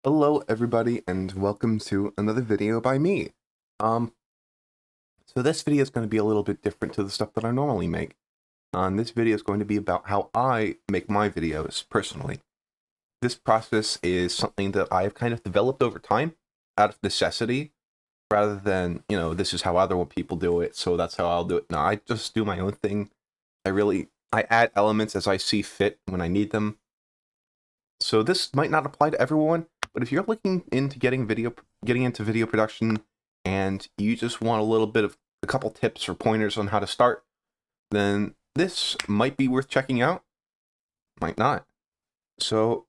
Hello everybody and welcome to another video by me. Um, so this video is going to be a little bit different to the stuff that I normally make. This video is going to be about how I make my videos personally. This process is something that I've kind of developed over time out of necessity, rather than, this is how other people do it, so that's how I'll do it. No, I just do my own thing. I add elements as I see fit when I need them. So this might not apply to everyone, but if you're looking into getting into video production and you just want a couple tips or pointers on how to start, then this might be worth checking out. Might not. So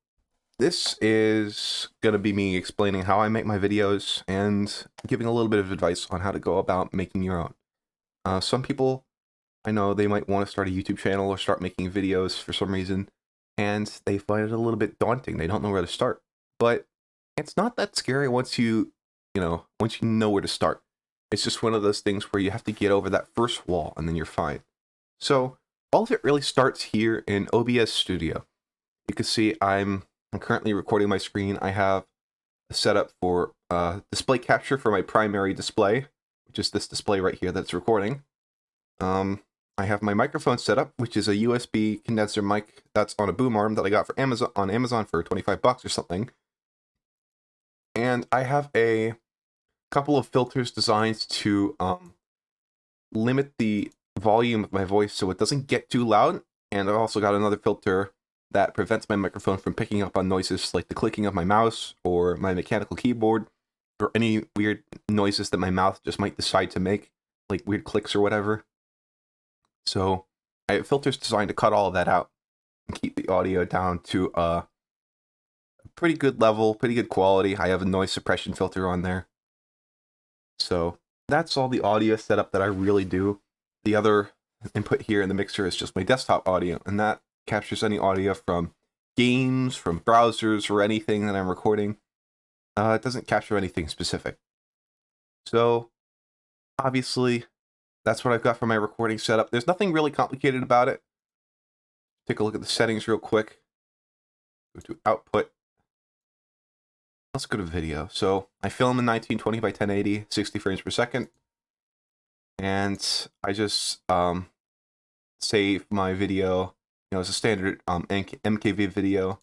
this is going to be me explaining how I make my videos and giving a little bit of advice on how to go about making your own. Some people, I know, they might want to start a YouTube channel or start making videos for some reason, and they find it a little bit daunting. They don't know where to start. But it's not that scary once you know where to start. It's just one of those things where you have to get over that first wall and then you're fine. So all of it really starts here in OBS Studio. You can see I'm currently recording my screen. I have a setup for display capture for my primary display, which is this display right here that's recording. I have my microphone set up, which is a USB condenser mic that's on a boom arm that I got for Amazon for 25 bucks or something. And I have a couple of filters designed to limit the volume of my voice so it doesn't get too loud. And I've also got another filter that prevents my microphone from picking up on noises like the clicking of my mouse or my mechanical keyboard or any weird noises that my mouth just might decide to make, like weird clicks or whatever. So I have filters designed to cut all of that out and keep the audio down to a pretty good level, pretty good quality. I have a noise suppression filter on there. So that's all the audio setup that I really do. The other input here in the mixer is just my desktop audio, and that captures any audio from games, from browsers, or anything that I'm recording. It doesn't capture anything specific. So obviously, that's what I've got for my recording setup. There's nothing really complicated about it. Take a look at the settings real quick. Go to output. Let's go to video. So I film in 1920 by 1080, 60 frames per second. And I just save my video, as a standard MKV video.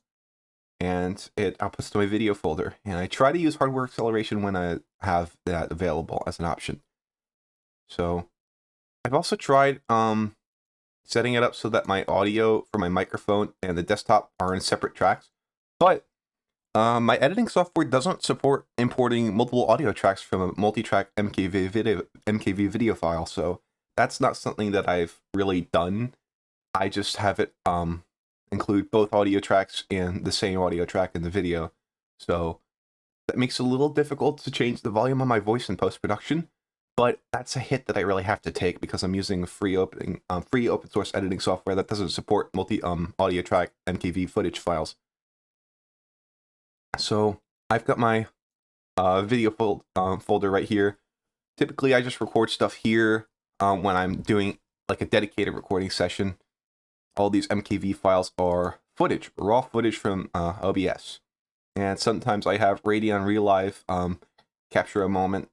And it outputs to my video folder. And I try to use hardware acceleration when I have that available as an option. So I've also tried setting it up so that my audio for my microphone and the desktop are in separate tracks, but my editing software doesn't support importing multiple audio tracks from a multi-track MKV video file, so that's not something that I've really done. I just have it include both audio tracks and the same audio track in the video, so that makes it a little difficult to change the volume of my voice in post-production. But that's a hit that I really have to take because I'm using free open source editing software that doesn't support multi audio track MKV footage files. So I've got my video folder right here. Typically, I just record stuff here when I'm doing like a dedicated recording session. All these MKV files are footage, raw footage from OBS, and sometimes I have Radeon Real Live capture a moment.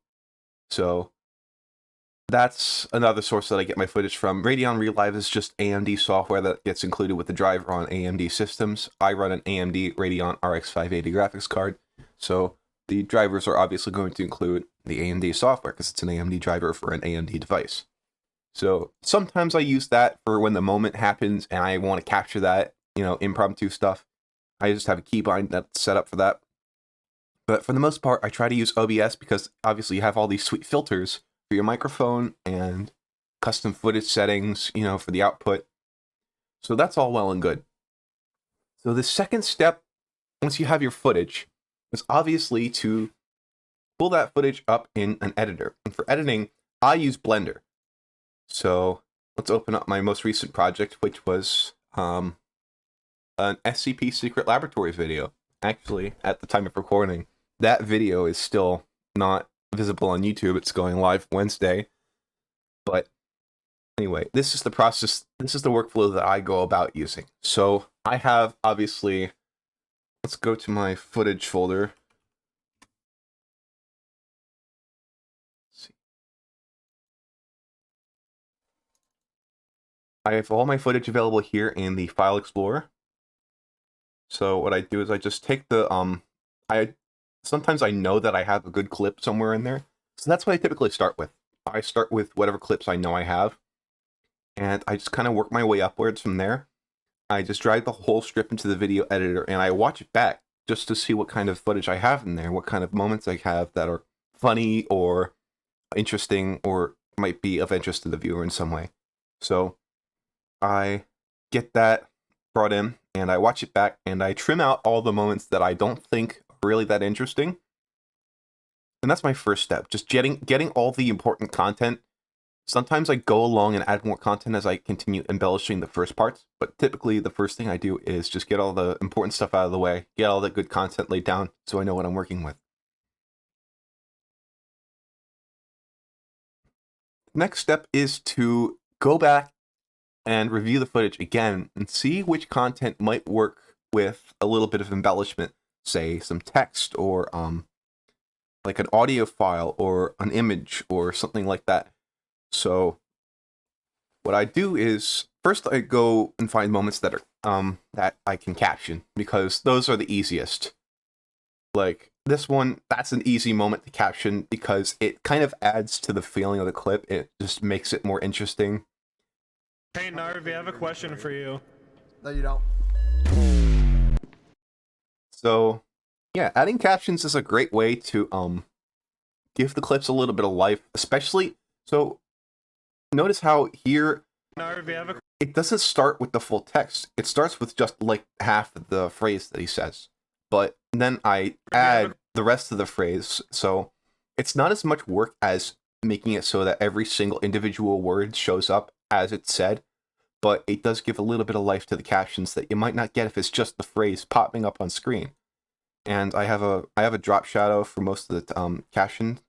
So that's another source that I get my footage from. Radeon Real Live is just AMD software that gets included with the driver on AMD systems. I run an AMD Radeon RX 580 graphics card, so the drivers are obviously going to include the AMD software because it's an AMD driver for an AMD device. So sometimes I use that for when the moment happens and I want to capture that, impromptu stuff. I just have a keybind that's set up for that. But for the most part, I try to use OBS because obviously you have all these sweet filters for your microphone and custom footage settings, for the output. So that's all well and good. So the second step, once you have your footage, is obviously to pull that footage up in an editor. And for editing, I use Blender. So let's open up my most recent project, which was an SCP Secret Laboratory video. Actually, at the time of recording, that video is still not visible on YouTube. It's going live Wednesday. But anyway, this is the process. This is the workflow that I go about using. So I have, obviously, let's go to my footage folder. I have all my footage available here in the File Explorer. So what I do is I just take the sometimes I know that I have a good clip somewhere in there. So that's what I typically start with. I start with whatever clips I know I have, and I just kind of work my way upwards from there. I just drag the whole strip into the video editor, and I watch it back just to see what kind of footage I have in there, what kind of moments I have that are funny or interesting or might be of interest to the viewer in some way. So I get that brought in, and I watch it back, and I trim out all the moments that I don't think are really that interesting. And that's my first step, just getting all the important content. Sometimes I go along and add more content as I continue embellishing the first parts, but typically the first thing I do is just get all the important stuff out of the way, get all the good content laid down so I know what I'm working with. Next step is to go back and review the footage again and see which content might work with a little bit of embellishment, say some text or like an audio file or an image or something like that. So what I do is first I go and find moments that are that I can caption, because those are the easiest. Like this one, that's an easy moment to caption because it kind of adds to the feeling of the clip. It just makes it more interesting. Hey Narvi, I have a question for you. No, you don't. So yeah, adding captions is a great way to give the clips a little bit of life, especially so notice how here Narvi, I have a it doesn't start with the full text. It starts with just like half of the phrase that he says. But then I add the rest of the phrase, so it's not as much work as making it so that every single individual word shows up as it's said, but it does give a little bit of life to the captions that you might not get if it's just the phrase popping up on screen. And I have a drop shadow for most of the caption.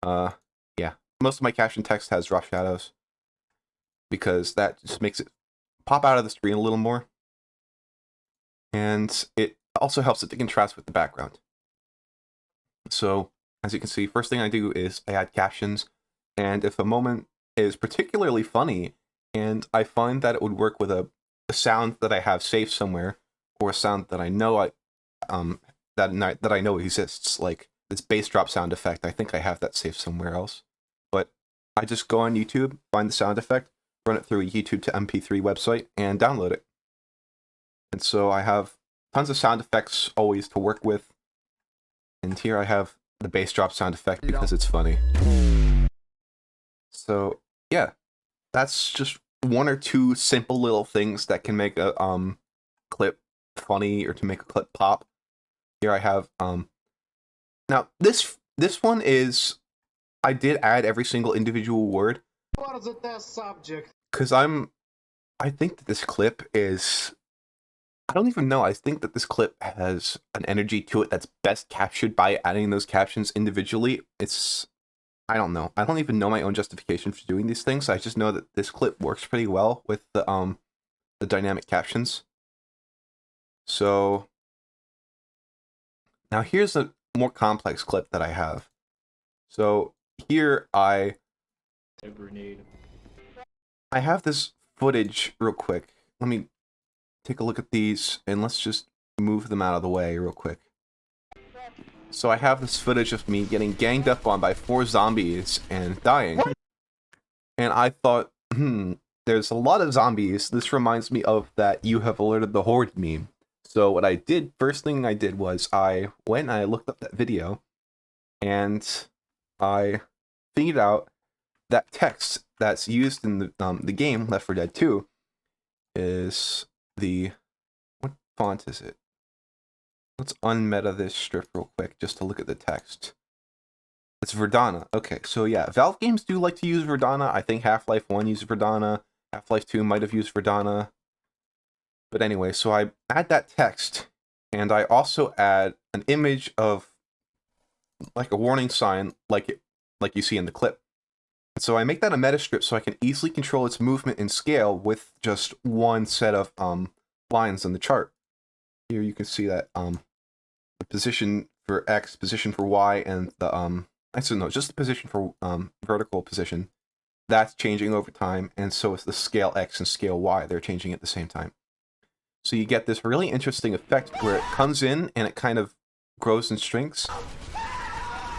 Yeah, most of my caption text has drop shadows because that just makes it pop out of the screen a little more. And it also helps it to contrast with the background. So, as you can see, first thing I do is I add captions, and if a moment is particularly funny, and I find that it would work with a sound that I have saved somewhere, or a sound that I know that I know exists, like this bass drop sound effect, I think I have that saved somewhere else. But I just go on YouTube, find the sound effect, run it through a YouTube to MP3 website, and download it. And so I have tons of sound effects always to work with. And here I have the bass drop sound effect because it's funny. So yeah, that's just one or two simple little things that can make a clip funny or to make a clip pop. Here I have now this one is, I did add every single individual word. What is a test subject? Because I think that this clip is, I don't even know. I think that this clip has an energy to it that's best captured by adding those captions individually. I don't know. I don't even know my own justification for doing these things. I just know that this clip works pretty well with the dynamic captions. So now here's a more complex clip that I have. So here I have this footage real quick. Let me take a look at these, and let's just move them out of the way real quick. So I have this footage of me getting ganged up on by 4 zombies and dying. And I thought, there's a lot of zombies. This reminds me of that "you have alerted the horde" meme. So what I did, first thing I did was I went and I looked up that video, and I figured out that text that's used in the game Left 4 Dead 2 is the, what font is it? Let's unmeta this strip real quick just to look at the text. It's Verdana. Okay, so yeah, Valve games do like to use Verdana. I think Half-Life 1 used Verdana. Half-Life 2 might have used Verdana. But anyway, so I add that text, and I also add an image of like a warning sign like you see in the clip. So I make that a meta strip so I can easily control its movement and scale with just one set of lines on the chart. Here you can see that the position for X, position for Y, and the actually no, just the position for vertical position. that's changing over time, and so is the scale X and scale Y. They're changing at the same time. So you get this really interesting effect where it comes in and it kind of grows and shrinks.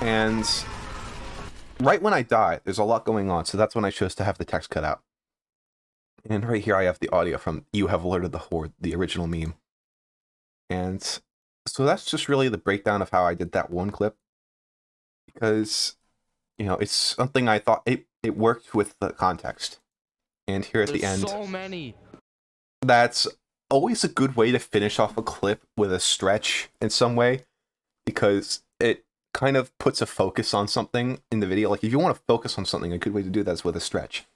And right when I die, there's a lot going on, so that's when I chose to have the text cut out. And right here I have the audio from "You Have Alerted the Horde," the original meme. And so that's just really the breakdown of how I did that one clip. Because, you know, it's something I thought it worked with the context. And here at the end, so many. That's always a good way to finish off a clip with a stretch in some way, because it kind of puts a focus on something in the video. Like, if you want to focus on something, a good way to do that is with a stretch.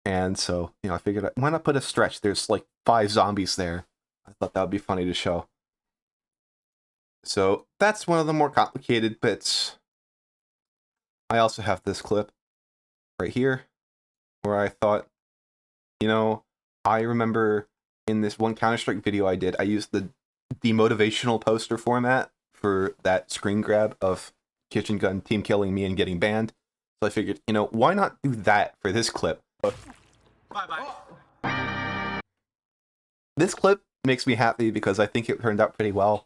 And so, you know, I figured, why not put a stretch? There's like 5 zombies there. I thought that would be funny to show. So that's one of the more complicated bits. I also have this clip right here where I thought, you know, I remember in this one Counter-Strike video I did, I used the demotivational poster format for that screen grab of Kitchen Gun team killing me and getting banned. So I figured, you know, why not do that for this clip? Bye-bye. This clip makes me happy because I think it turned out pretty well.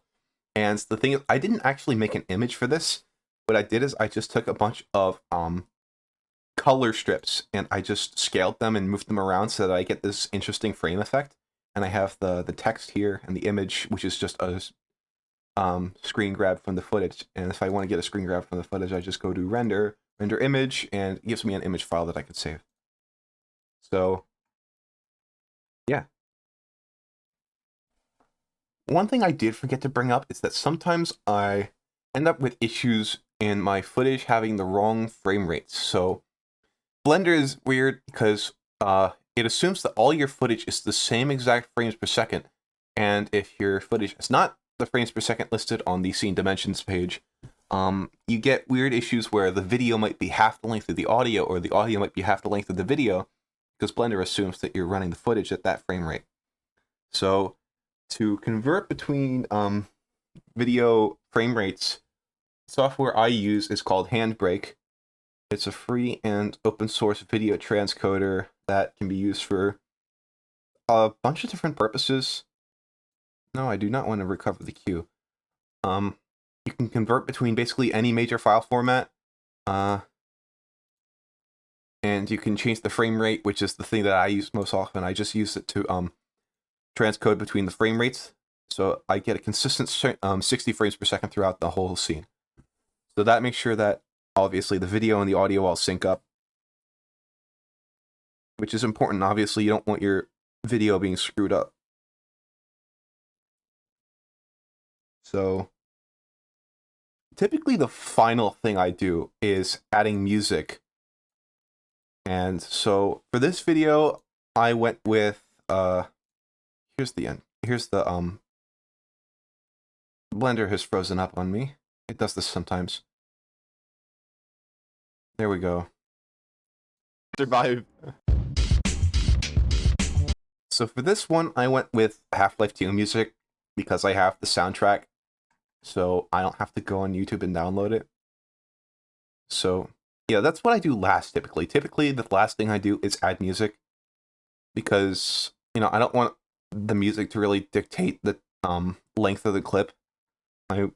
And the thing is, I didn't actually make an image for this. What I did is I just took a bunch of color strips and I just scaled them and moved them around so that I get this interesting frame effect. And I have the text here and the image, which is just a screen grab from the footage. And if I want to get a screen grab from the footage, I just go to render image, and it gives me an image file that I could save. So, yeah. One thing I did forget to bring up is that sometimes I end up with issues in my footage having the wrong frame rates. So Blender is weird because it assumes that all your footage is the same exact frames per second. And if your footage is not the frames per second listed on the scene dimensions page, you get weird issues where the video might be half the length of the audio, or the audio might be half the length of the video, because Blender assumes that you're running the footage at that frame rate. So to convert between video frame rates, software I use is called Handbrake. It's a free and open source video transcoder that can be used for a bunch of different purposes. No, I do not want to recover the queue. You can convert between basically any major file format, and you can change the frame rate, which is the thing that I use most often. I just use it to transcode between the frame rates, so I get a consistent 60 frames per second throughout the whole scene. So that makes sure that obviously the video and the audio all sync up, which is important. Obviously, you don't want your video being screwed up. So typically the final thing I do is adding music. And so for this video, I went with here's the end. Here's the Blender has frozen up on me. It does this sometimes. There we go. Survive. So for this one, I went with Half-Life 2 music because I have the soundtrack, so I don't have to go on YouTube and download it. So yeah, that's what I do last typically. Typically, the last thing I do is add music because, you know, I don't want the music to really dictate the length of the clip. I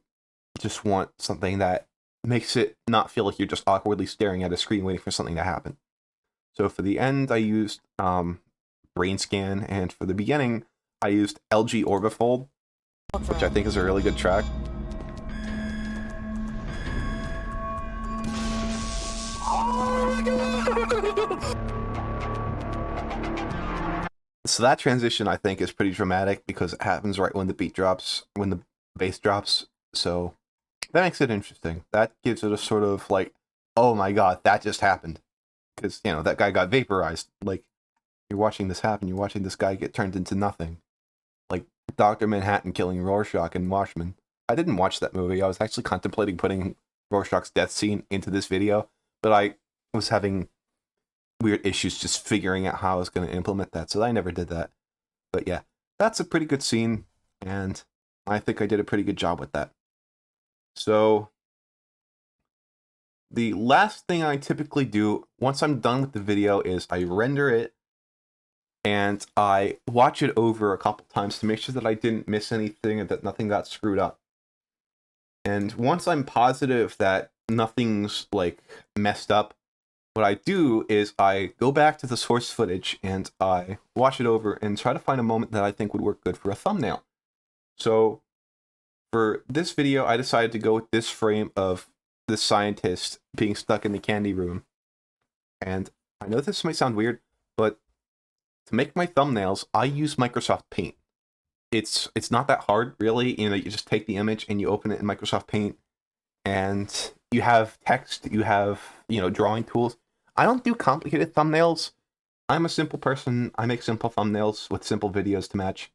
just want something that makes it not feel like you're just awkwardly staring at a screen waiting for something to happen. So for the end, I used Brain Scan, and for the beginning, I used LG Orbifold, which I think is a really good track. So that transition, I think, is pretty dramatic because it happens right when the beat drops, when the bass drops. So that makes it interesting. That gives it a sort of like, oh my god, that just happened. Because, you know, that guy got vaporized. Like, you're watching this happen. You're watching this guy get turned into nothing. Like Dr. Manhattan killing Rorschach in Watchmen. I didn't watch that movie. I was actually contemplating putting Rorschach's death scene into this video, but I was having weird issues just figuring out how I was going to implement that, so I never did that. But yeah, that's a pretty good scene, and I think I did a pretty good job with that. So the last thing I typically do once I'm done with the video is I render it and I watch it over a couple times to make sure that I didn't miss anything and that nothing got screwed up. And once I'm positive that nothing's like messed up, what I do is I go back to the source footage and I watch it over and try to find a moment that I think would work good for a thumbnail. So for this video, I decided to go with this frame of the scientist being stuck in the candy room. And I know this might sound weird, but to make my thumbnails, I use Microsoft Paint. It's not that hard, really. You know, you just take the image and you open it in Microsoft Paint, and you have text, you have, you know, drawing tools. I don't do complicated thumbnails. I'm a simple person. I make simple thumbnails with simple videos to match.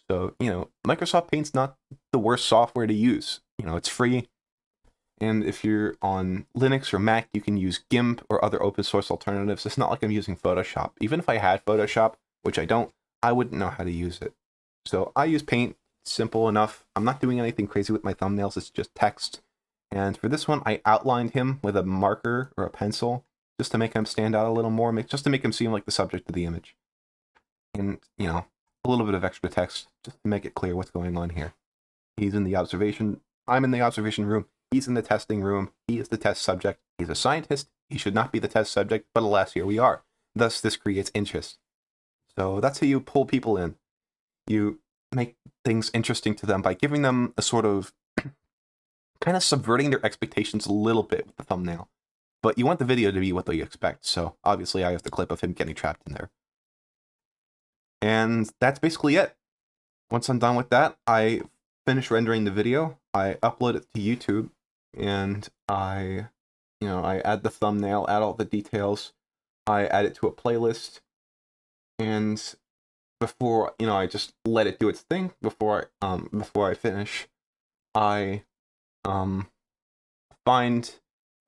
So, you know, Microsoft Paint's not the worst software to use. You know, it's free. And if you're on Linux or Mac, you can use GIMP or other open source alternatives. It's not like I'm using Photoshop. Even if I had Photoshop, which I don't, I wouldn't know how to use it. So I use Paint, simple enough. I'm not doing anything crazy with my thumbnails, it's just text. And for this one, I outlined him with a marker or a pencil, just to make him stand out a little more, just to make him seem like the subject of the image. And, you know, a little bit of extra text, just to make it clear what's going on here. I'm in the observation room, he's in the testing room, he is the test subject, he's a scientist, he should not be the test subject, but alas, here we are. Thus, this creates interest. So that's how you pull people in. You make things interesting to them by giving them a sort of kind of subverting their expectations a little bit with the thumbnail. But you want the video to be what they expect, so obviously I have the clip of him getting trapped in there. And that's basically it. Once I'm done with that, I finish rendering the video, I upload it to YouTube, and I add the thumbnail, add all the details, I add it to a playlist, and before, I just let it do its thing before I finish. I find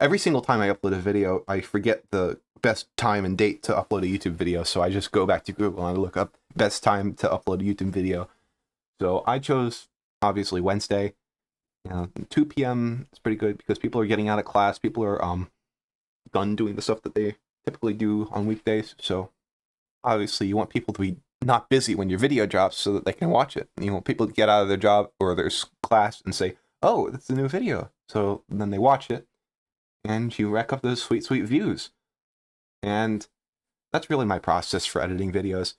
every single time I upload a video, I forget the best time and date to upload a YouTube video, so I just go back to Google and I look up best time to upload a YouTube video. So I chose, obviously, Wednesday. 2 p.m. is pretty good because people are getting out of class, people are done doing the stuff that they typically do on weekdays, so obviously you want people to be not busy when your video drops so that they can watch it. You want people to get out of their job or their class and say, oh, that's a new video. So then they watch it, and you rack up those sweet, sweet views. And that's really my process for editing videos.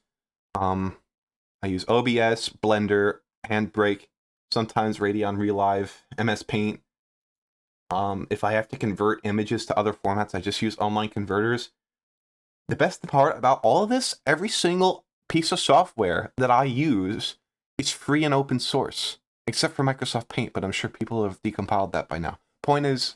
I use OBS, Blender, Handbrake, sometimes Radeon Relive, MS Paint. If I have to convert images to other formats, I just use online converters. The best part about all of this, every single piece of software that I use is free and open source, except for Microsoft Paint, but I'm sure people have decompiled that by now. Point is,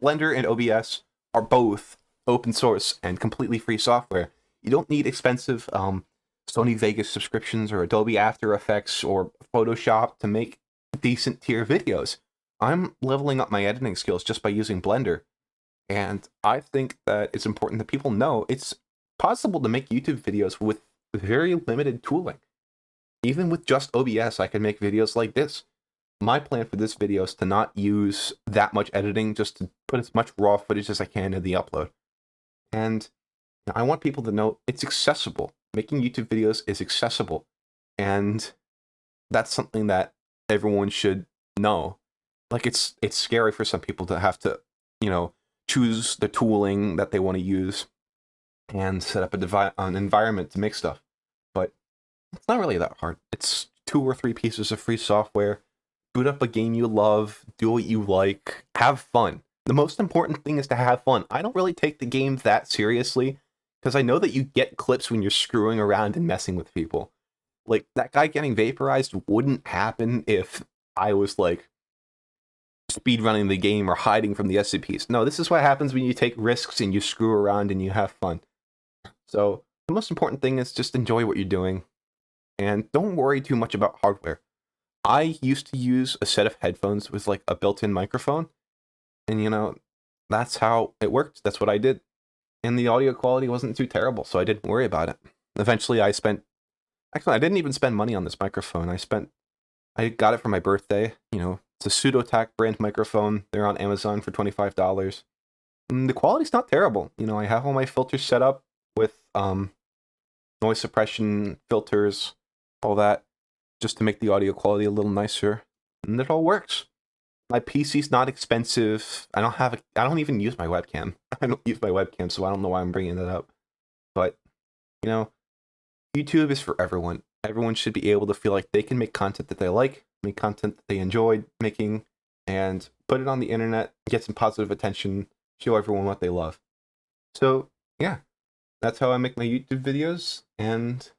Blender and OBS are both open source and completely free software. You don't need expensive Sony Vegas subscriptions or Adobe After Effects or Photoshop to make decent tier videos. I'm leveling up my editing skills just by using Blender. And I think that it's important that people know it's possible to make YouTube videos with very limited tooling. Even with just OBS, I can make videos like this. My plan for this video is to not use that much editing, just to put as much raw footage as I can in the upload. And I want people to know it's accessible. Making YouTube videos is accessible. And that's something that everyone should know. Like, it's scary for some people to have to, choose the tooling that they want to use and set up an environment to make stuff. But it's not really that hard. It's 2 or 3 pieces of free software. Boot up a game you love, do what you like, have fun. The most important thing is to have fun. I don't really take the game that seriously, because I know that you get clips when you're screwing around and messing with people. Like, that guy getting vaporized wouldn't happen if I was, like, speedrunning the game or hiding from the SCPs. No, this is what happens when you take risks and you screw around and you have fun. So, the most important thing is just enjoy what you're doing, and don't worry too much about hardware. I used to use a set of headphones with, like, a built-in microphone, and, that's how it worked. That's what I did. And the audio quality wasn't too terrible, so I didn't worry about it. Eventually, I didn't even spend money on this microphone. I got it for my birthday. It's a Pseudo-Tac brand microphone. They're on Amazon for $25. The quality's not terrible. You know, I have all my filters set up with noise suppression filters, all that, just to make the audio quality a little nicer, and it all works. My PC's not expensive. I don't even use my webcam. I don't use my webcam, so I don't know why I'm bringing that up. But, you know, YouTube is for everyone. Everyone should be able to feel like they can make content that they like, make content that they enjoyed making, and put it on the internet, get some positive attention, show everyone what they love. So, yeah, that's how I make my YouTube videos, and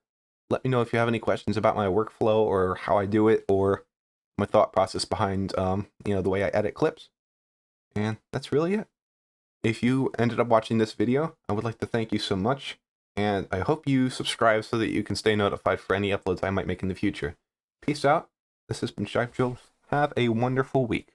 let me know if you have any questions about my workflow or how I do it, or my thought process behind, you know, the way I edit clips. And that's really it. If you ended up watching this video, I would like to thank you so much, and I hope you subscribe so that you can stay notified for any uploads I might make in the future. Peace out. This has been Sharp Joe. Have a wonderful week.